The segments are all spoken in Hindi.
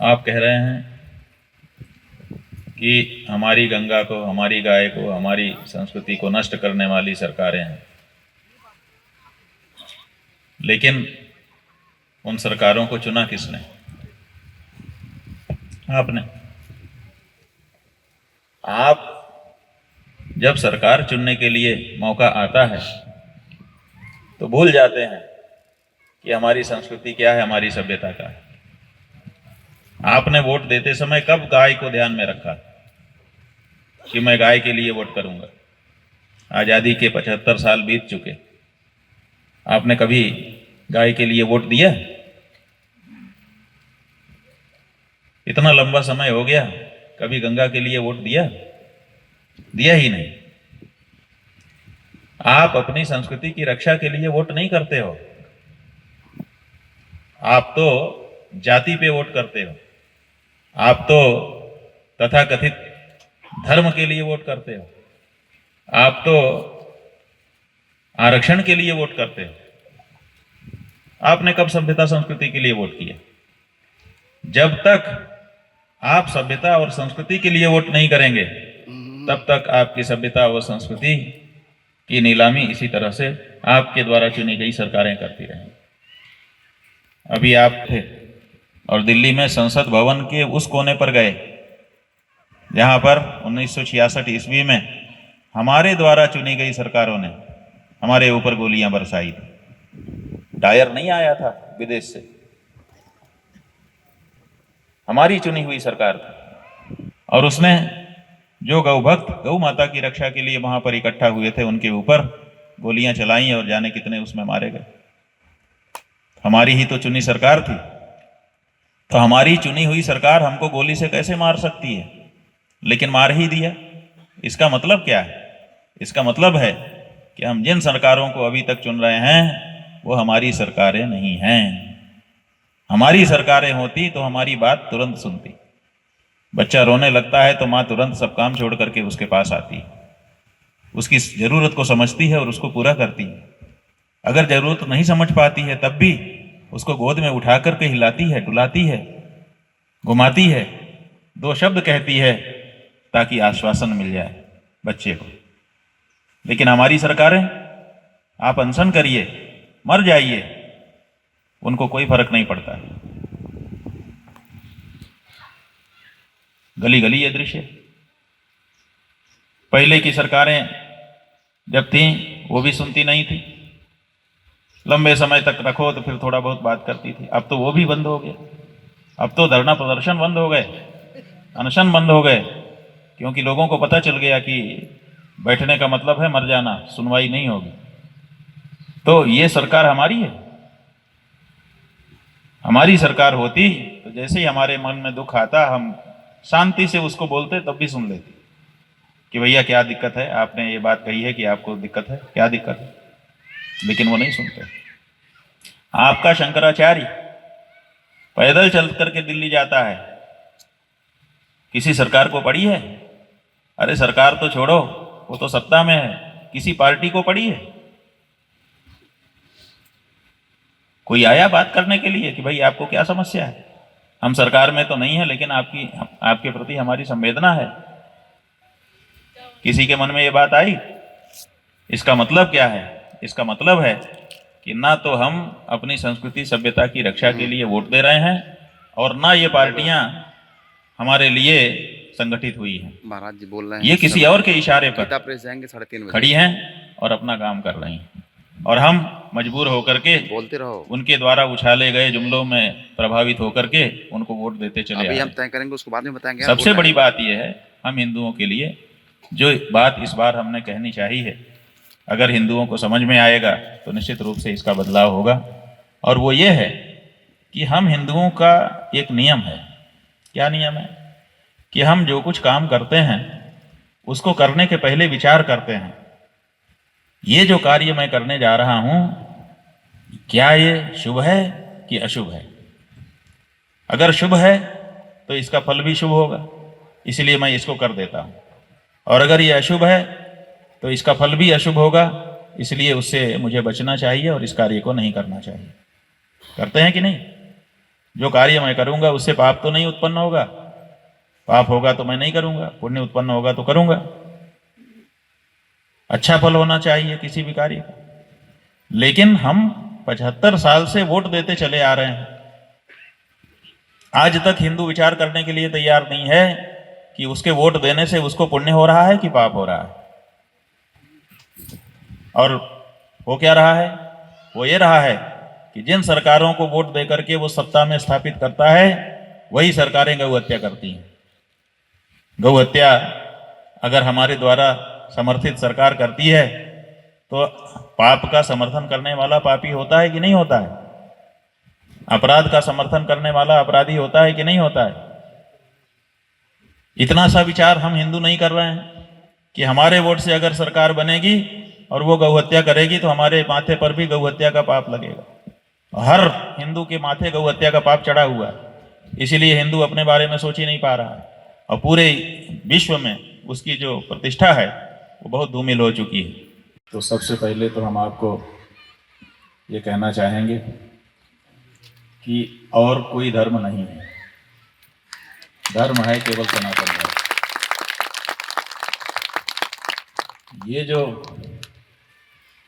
आप कह रहे हैं कि हमारी गंगा को, हमारी गाय को, हमारी संस्कृति को नष्ट करने वाली सरकारें हैं, लेकिन उन सरकारों को चुना किसने? आपने। आप जब सरकार चुनने के लिए मौका आता है तो भूल जाते हैं कि हमारी संस्कृति क्या है, हमारी सभ्यता क्या है। आपने वोट देते समय कब गाय को ध्यान में रखा कि मैं गाय के लिए वोट करूंगा? आज़ादी के 75 साल बीत चुके, आपने कभी गाय के लिए वोट दिया? इतना लंबा समय हो गया, कभी गंगा के लिए वोट दिया? दिया ही नहीं। आप अपनी संस्कृति की रक्षा के लिए वोट नहीं करते हो, आप तो जाति पे वोट करते हो, आप तो तथाकथित धर्म के लिए वोट करते हो, आप तो आरक्षण के लिए वोट करते हो। आपने कब सभ्यता संस्कृति के लिए वोट किया? जब तक आप सभ्यता और संस्कृति के लिए वोट नहीं करेंगे तब तक आपकी सभ्यता और संस्कृति की नीलामी इसी तरह से आपके द्वारा चुनी गई सरकारें करती रहेंगी। अभी आप थे और दिल्ली में संसद भवन के उस कोने पर गए जहां पर 1966 ईस्वी में हमारे द्वारा चुनी गई सरकारों ने हमारे ऊपर गोलियां बरसाई थी। डायर नहीं आया था विदेश से, हमारी चुनी हुई सरकार थी, और उसने जो गौ भक्त गौ माता की रक्षा के लिए वहां पर इकट्ठा हुए थे उनके ऊपर गोलियां चलाई और जाने कितने उसमें मारे गए। हमारी ही तो चुनी सरकार थी, तो हमारी चुनी हुई सरकार हमको गोली से कैसे मार सकती है? लेकिन मार ही दिया। इसका मतलब क्या है? इसका मतलब है कि हम जिन सरकारों को अभी तक चुन रहे हैं वो हमारी सरकारें नहीं हैं। हमारी सरकारें होती तो हमारी बात तुरंत सुनती। बच्चा रोने लगता है तो माँ तुरंत सब काम छोड़ करके उसके पास आती है, उसकी ज़रूरत को समझती है और उसको पूरा करती है। अगर ज़रूरत नहीं समझ पाती है तब भी उसको गोद में उठा करके हिलाती है, डुलाती है, घुमाती है, 2 शब्द कहती है ताकि आश्वासन मिल जाए बच्चे को। लेकिन हमारी सरकारें, आप अनशन करिए, मर जाइए, उनको कोई फर्क नहीं पड़ता। गली गली ये दृश्य। पहले की सरकारें जब थीं वो भी सुनती नहीं थी, लंबे समय तक रखो तो फिर थोड़ा बहुत बात करती थी। अब तो वो भी बंद हो गया। अब तो धरना प्रदर्शन बंद हो गए, अनशन बंद हो गए, क्योंकि लोगों को पता चल गया कि बैठने का मतलब है मर जाना, सुनवाई नहीं होगी। तो ये सरकार हमारी है। हमारी सरकार होती तो जैसे ही हमारे मन में दुख आता हम शांति से उसको बोलते, तब भी सुन लेती कि भैया क्या दिक्कत है, आपने ये बात कही है कि आपको दिक्कत है, क्या दिक्कत है? लेकिन वो नहीं सुनते। आपका शंकराचार्य पैदल चल करके दिल्ली जाता है, किसी सरकार को पड़ी है? अरे सरकार तो छोड़ो, वो तो सत्ता में है, किसी पार्टी को पड़ी है? कोई आया बात करने के लिए कि भाई आपको क्या समस्या है? हम सरकार में तो नहीं है लेकिन आपके प्रति हमारी संवेदना है। किसी के मन में ये बात आई? इसका मतलब क्या है? इसका मतलब है कि ना तो हम अपनी संस्कृति सभ्यता की रक्षा के लिए वोट दे रहे हैं और ना ये पार्टियां हमारे लिए संगठित हुई हैं। महाराज जी बोल रहे हैं ये किसी और के इशारे पर जाएंगे 3:30 बजे खड़ी हैं और अपना काम कर रही हैं, और हम मजबूर होकर के बोलते रहो। उनके द्वारा उछाले गए जुमलों में प्रभावित होकर के उनको वोट देते चले अभी आए। हम तय करेंगे, उसको बाद में बताएंगे। सबसे बड़ी बात यह है, हम हिंदुओं के लिए जो बात इस बार हमने कहनी चाहिए, अगर हिंदुओं को समझ में आएगा तो निश्चित रूप से इसका बदलाव होगा। और वो ये है कि हम हिंदुओं का एक नियम है। क्या नियम है? कि हम जो कुछ काम करते हैं उसको करने के पहले विचार करते हैं, ये जो कार्य मैं करने जा रहा हूं क्या ये शुभ है कि अशुभ है? अगर शुभ है तो इसका फल भी शुभ होगा, इसलिए मैं इसको कर देता हूं। और अगर ये अशुभ है तो इसका फल भी अशुभ होगा, इसलिए उससे मुझे बचना चाहिए और इस कार्य को नहीं करना चाहिए। करते हैं कि नहीं? जो कार्य मैं करूंगा उससे पाप तो नहीं उत्पन्न होगा, पाप होगा तो मैं नहीं करूंगा, पुण्य उत्पन्न होगा तो करूंगा। अच्छा फल होना चाहिए किसी भी कार्य का। लेकिन हम 75 साल से वोट देते चले आ रहे हैं, आज तक हिंदू विचार करने के लिए तैयार नहीं है कि उसके वोट देने से उसको पुण्य हो रहा है कि पाप हो रहा है। और वो क्या रहा है, वो ये रहा है कि जिन सरकारों को वोट दे करके वो सत्ता में स्थापित करता है वही सरकारें गौ हत्या करती हैं। गौ हत्या अगर हमारे द्वारा समर्थित सरकार करती है तो पाप का समर्थन करने वाला पापी होता है कि नहीं होता है? अपराध का समर्थन करने वाला अपराधी होता है कि नहीं होता है? इतना सा विचार हम हिंदू नहीं कर रहे हैं कि हमारे वोट से अगर सरकार बनेगी और वो गौ हत्या करेगी तो हमारे माथे पर भी गौ हत्या का पाप लगेगा। हर हिंदू के माथे गौ हत्या का पाप चढ़ा हुआ है, इसीलिए हिंदू अपने बारे में सोच ही नहीं पा रहा है और पूरे विश्व में उसकी जो प्रतिष्ठा है वो बहुत धूमिल हो चुकी है। तो सबसे पहले तो हम आपको ये कहना चाहेंगे कि और कोई धर्म नहीं है, धर्म है केवल सनातन धर्म। ये जो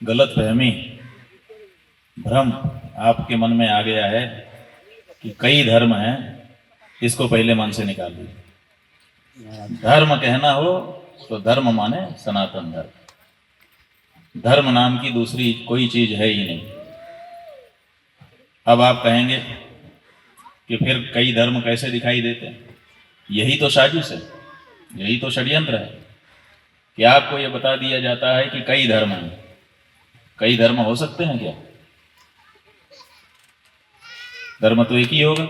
गलतफहमी, भ्रम आपके मन में आ गया है कि कई धर्म हैं, इसको पहले मन से निकाल दीजिए। धर्म कहना हो तो धर्म माने सनातन धर्म, धर्म नाम की दूसरी कोई चीज है ही नहीं। अब आप कहेंगे कि फिर कई धर्म कैसे दिखाई देते हैं? यही तो साजिश है, यही तो षड्यंत्र है कि आपको यह बता दिया जाता है कि कई धर्म हैं। कई धर्म हो सकते हैं क्या? धर्म तो एक ही होगा,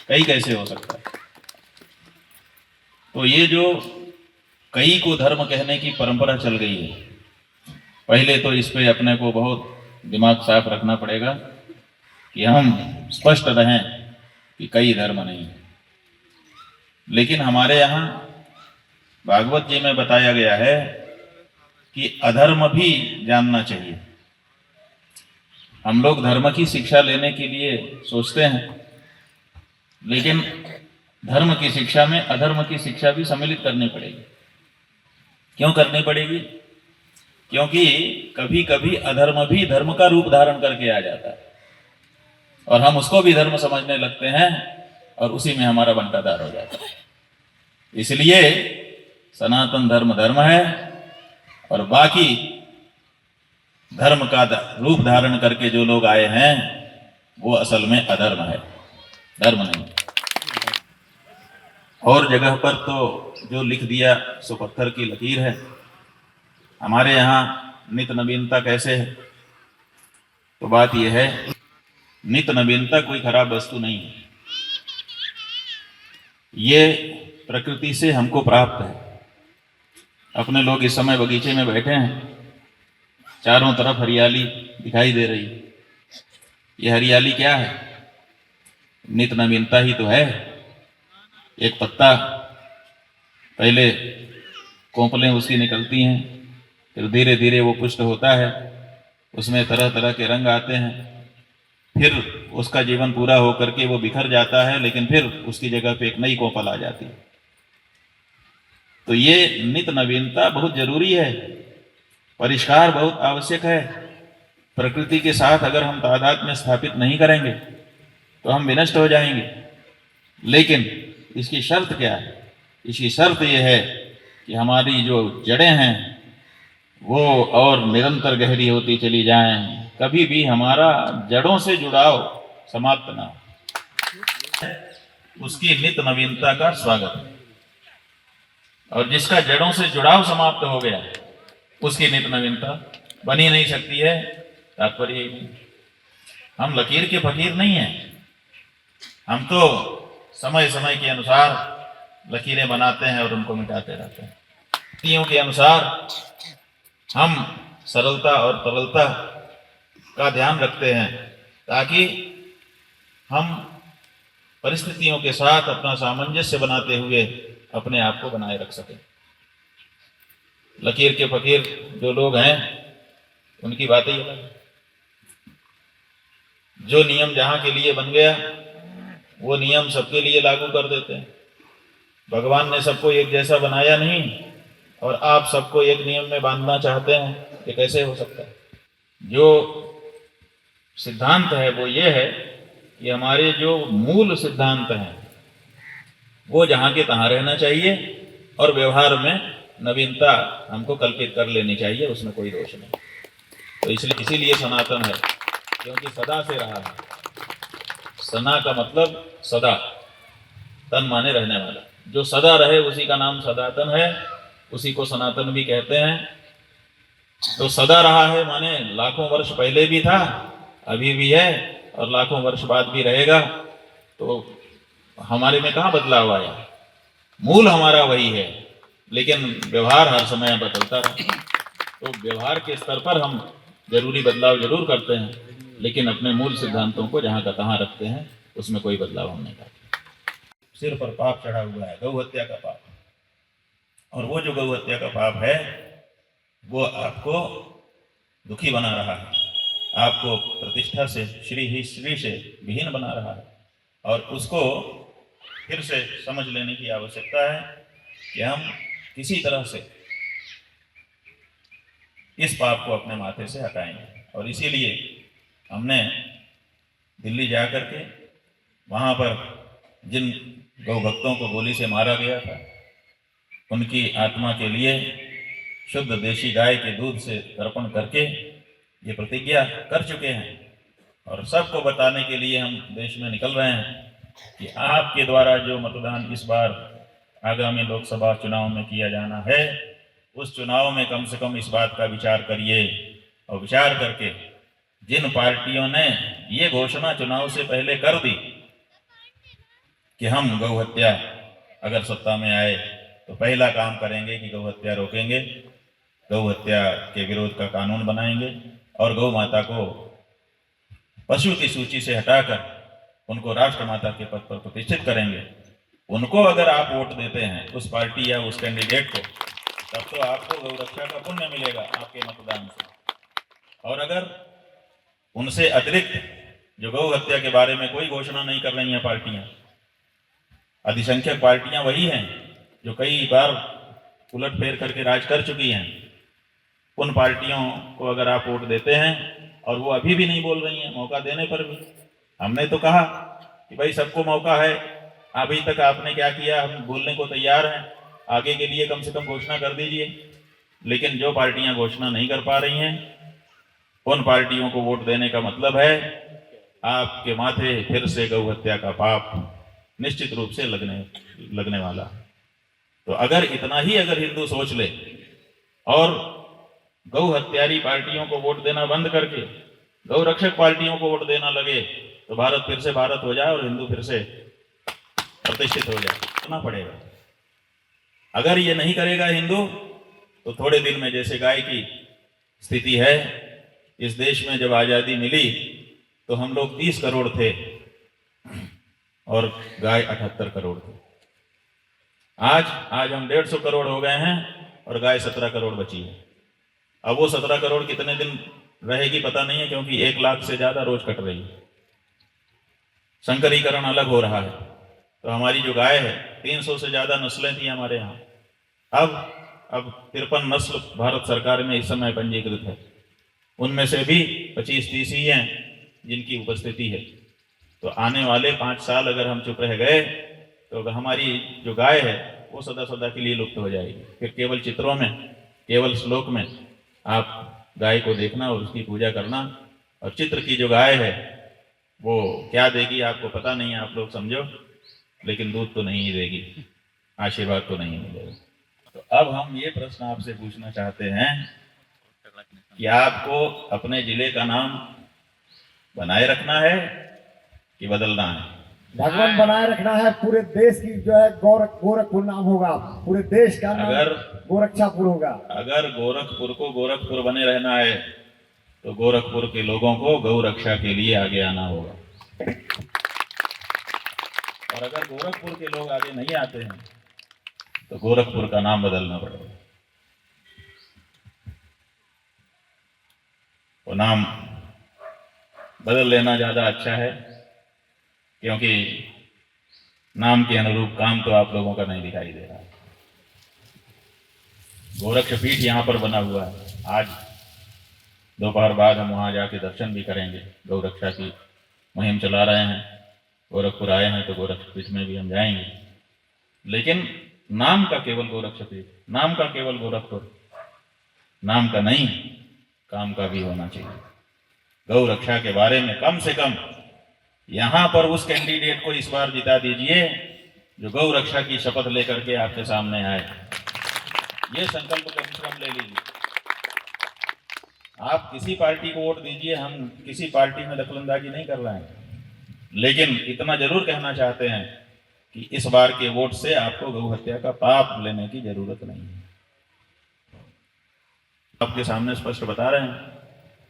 कई कैसे हो सकता है? तो ये जो कई को धर्म कहने की परंपरा चल गई है, पहले तो इस पे अपने को बहुत दिमाग साफ रखना पड़ेगा कि हम स्पष्ट रहें कि कई धर्म नहीं है। लेकिन हमारे यहाँ भागवत जी में बताया गया है कि अधर्म भी जानना चाहिए। हम लोग धर्म की शिक्षा लेने के लिए सोचते हैं, लेकिन धर्म की शिक्षा में अधर्म की शिक्षा भी सम्मिलित करनी पड़ेगी। क्यों करनी पड़ेगी? क्योंकि कभी कभी अधर्म भी धर्म का रूप धारण करके आ जाता है और हम उसको भी धर्म समझने लगते हैं और उसी में हमारा बंटाधार हो जाता है। इसलिए सनातन धर्म धर्म है और बाकी धर्म का रूप धारण करके जो लोग आए हैं वो असल में अधर्म है, धर्म नहीं। और जगह पर तो जो लिख दिया सो पत्थर की लकीर है। हमारे यहाँ नित नवीनता कैसे है? तो बात यह है, नित नवीनता कोई खराब वस्तु नहीं है, ये प्रकृति से हमको प्राप्त है। अपने लोग इस समय बगीचे में बैठे हैं, चारों तरफ हरियाली दिखाई दे रही है। ये हरियाली क्या है? नित नवीनता ही तो है। एक पत्ता, पहले कोंपलें उसकी निकलती हैं, फिर धीरे धीरे वो पुष्ट होता है, उसमें तरह तरह के रंग आते हैं, फिर उसका जीवन पूरा होकर के वो बिखर जाता है, लेकिन फिर उसकी जगह पे एक नई कोंपल आ जाती है। तो ये नित नवीनता बहुत जरूरी है, परिष्कार बहुत आवश्यक है। प्रकृति के साथ अगर हम तादाद में स्थापित नहीं करेंगे तो हम विनष्ट हो जाएंगे। लेकिन इसकी शर्त क्या है? इसकी शर्त यह है कि हमारी जो जड़ें हैं वो और निरंतर गहरी होती चली जाएं, कभी भी हमारा जड़ों से जुड़ाव समाप्त ना हो। उसकी नित नवीनता का स्वागत है। और जिसका जड़ों से जुड़ाव समाप्त हो गया उसकी नित नवीनता बनी नहीं सकती है। तात्पर्य यही नहीं, हम लकीर के फकीर नहीं हैं। हम तो समय समय के अनुसार लकीरें बनाते हैं और उनको मिटाते रहते हैं। नीतियों के अनुसार हम सरलता और तरलता का ध्यान रखते हैं ताकि हम परिस्थितियों के साथ अपना सामंजस्य बनाते हुए अपने आप को बनाए रख सकें। लकीर के फकीर जो लोग हैं उनकी बातें ही अलग है। जो नियम जहां के लिए बन गया वो नियम सबके लिए लागू कर देते हैं। भगवान ने सबको एक जैसा बनाया नहीं, और आप सबको एक नियम में बांधना चाहते हैं, ये कैसे हो सकता है? जो सिद्धांत है वो ये है कि हमारे जो मूल सिद्धांत हैं वो जहाँ के तहाँ रहना चाहिए, और व्यवहार में नवीनता हमको कल्पित कर लेनी चाहिए, उसमें कोई दोष नहीं। तो इसलिए इसीलिए सनातन है, क्योंकि सदा से रहा है। सना का मतलब सदा, तन माने रहने वाला, जो सदा रहे उसी का नाम सनातन है, उसी को सनातन भी कहते हैं। तो सदा रहा है माने लाखों वर्ष पहले भी था, अभी भी है, और लाखों वर्ष बाद भी रहेगा। तो हमारे में कहाँ बदलाव आया? मूल हमारा वही है, लेकिन व्यवहार हर समय बदलता रहा। तो व्यवहार के स्तर पर हम जरूरी बदलाव जरूर करते हैं, लेकिन अपने मूल सिद्धांतों को जहाँ का तहाँ रखते हैं, उसमें कोई बदलाव हम नहीं करते। सिर पर पाप चढ़ा हुआ है, गौ हत्या का पाप, और वो जो गौ हत्या का पाप है वो आपको दुखी बना रहा है, आपको प्रतिष्ठा से, श्री ही श्री से विहीन बना रहा है। और उसको फिर से समझ लेने की आवश्यकता है कि हम किसी तरह से इस पाप को अपने माथे से हटाएंगे। और इसीलिए हमने दिल्ली जा कर के वहाँ पर जिन गौ भक्तों को गोली से मारा गया था, उनकी आत्मा के लिए शुद्ध देशी गाय के दूध से तर्पण करके ये प्रतिज्ञा कर चुके हैं। और सबको बताने के लिए हम देश में निकल रहे हैं कि आपके द्वारा जो मतदान इस बार आगामी लोकसभा चुनाव में किया जाना है, उस चुनाव में कम से कम इस बात का विचार करिए, और विचार करके जिन पार्टियों ने ये घोषणा चुनाव से पहले कर दी कि हम गौ हत्या अगर सत्ता में आए तो पहला काम करेंगे कि गौ हत्या रोकेंगे, गौ हत्या के विरोध का कानून बनाएंगे, और गौ माता को पशु की सूची से हटाकर उनको राष्ट्र माता के पद पर प्रतिष्ठित करेंगे। उनको अगर आप वोट देते हैं, उस पार्टी या उस कैंडिडेट को, तब तो आपको गौ रक्षा का पुण्य मिलेगा आपके मतदान से। और अगर उनसे अतिरिक्त जो गौ हत्या के बारे में कोई घोषणा नहीं कर रही हैं पार्टियां, अधिसंख्यक पार्टियां वही हैं जो कई बार उलट फेर करके राज कर चुकी हैं, उन पार्टियों को अगर आप वोट देते हैं और वो अभी भी नहीं बोल रही हैं, मौका देने पर भी, हमने तो कहा कि भाई सबको मौका है, अभी तक आपने क्या किया, हम बोलने को तैयार हैं, आगे के लिए कम से कम घोषणा कर दीजिए। लेकिन जो पार्टियां घोषणा नहीं कर पा रही हैं, उन पार्टियों को वोट देने का मतलब है आपके माथे फिर से गौ हत्या का पाप निश्चित रूप से लगने वाला। तो अगर इतना ही अगर हिंदू सोच ले और गौ हत्यारी पार्टियों को वोट देना बंद करके गौ रक्षक पार्टियों को वोट देना लगे, तो भारत फिर से भारत हो जाए और हिंदू फिर से प्रतिष्ठित हो जाए। करना पड़ेगा। अगर ये नहीं करेगा हिंदू, तो थोड़े दिन में जैसे गाय की स्थिति है, इस देश में जब आज़ादी मिली तो हम लोग 30 करोड़ थे और गाय 78 करोड़ थे। आज हम 150 करोड़ हो गए हैं और गाय 17 करोड़ बची है। अब वो 17 करोड़ कितने दिन रहेगी पता नहीं है, क्योंकि 1 लाख से ज्यादा रोज कट रही है, संकरीकरण अलग हो रहा है। तो हमारी जो गाय है, 300 से ज्यादा नस्लें थी हमारे यहाँ, अब 53 नस्ल भारत सरकार में इस समय पंजीकृत है। उनमें से भी 25-30 ही हैं जिनकी उपस्थिति है। तो आने वाले 5 साल अगर हम चुप रह गए तो हमारी जो गाय है वो सदा सदा के लिए लुप्त हो जाएगी। फिर केवल चित्रों में, केवल श्लोक में आप गाय को देखना और उसकी पूजा करना, और चित्र की जो गाय है वो क्या देगी आपको पता नहीं है, आप लोग समझो, लेकिन दूध तो नहीं देगी, आशीर्वाद तो नहीं मिलेगा। तो अब हम ये प्रश्न आपसे पूछना चाहते हैं कि आपको अपने जिले का नाम बनाए रखना है कि बदलना है? भगवान बनाए रखना है। पूरे देश की जो है गोरखपुर नाम होगा, पूरे देश का नाम गोरक्षापुर होगा। अगर गोरखपुर को गोरखपुर बने रहना है तो गोरखपुर के लोगों को गौ रक्षा के लिए आगे आना होगा। और अगर गोरखपुर के लोग आगे नहीं आते हैं तो गोरखपुर का नाम बदलना पड़ेगा। वो नाम बदल लेना ज्यादा अच्छा है, क्योंकि नाम के अनुरूप काम तो आप लोगों का नहीं दिखाई दे रहा है। गोरक्ष पीठ यहाँ पर बना हुआ है। आज दोपहर बाद हम वहाँ जाके दर्शन भी करेंगे। गौ रक्षा की मुहिम चला रहे हैं, गोरखपुर आए हैं तो गोरक्ष पीठ में भी हम जाएंगे। लेकिन नाम का केवल गोरक्ष पीठ, नाम का केवल गोरखपुर, नाम का नहीं, काम का भी होना चाहिए। गौ रक्षा के बारे में कम से कम यहाँ पर उस कैंडिडेट को इस बार जिता दीजिए जो गौ रक्षा की शपथ लेकर के आपके सामने आए। ये संकल्प कम से कम ले लीजिए। आप किसी पार्टी को वोट दीजिए, हम किसी पार्टी में दखलंदाजी नहीं कर रहे हैं, लेकिन इतना जरूर कहना चाहते हैं कि इस बार के वोट से आपको गौ हत्या का पाप लेने की जरूरत नहीं है। आपके सामने स्पष्ट बता रहे हैं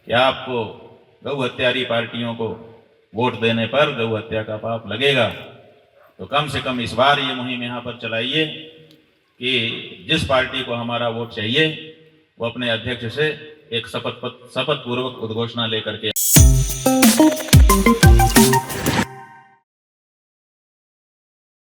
कि आपको गौ हत्यारी पार्टियों को वोट देने पर गौ हत्या का पाप लगेगा। तो कम से कम इस बार ये मुहिम यहाँ पर चलाइए कि जिस पार्टी को हमारा वोट चाहिए वो अपने अध्यक्ष से एक शपथ पूर्वक उद्घोषणा लेकर के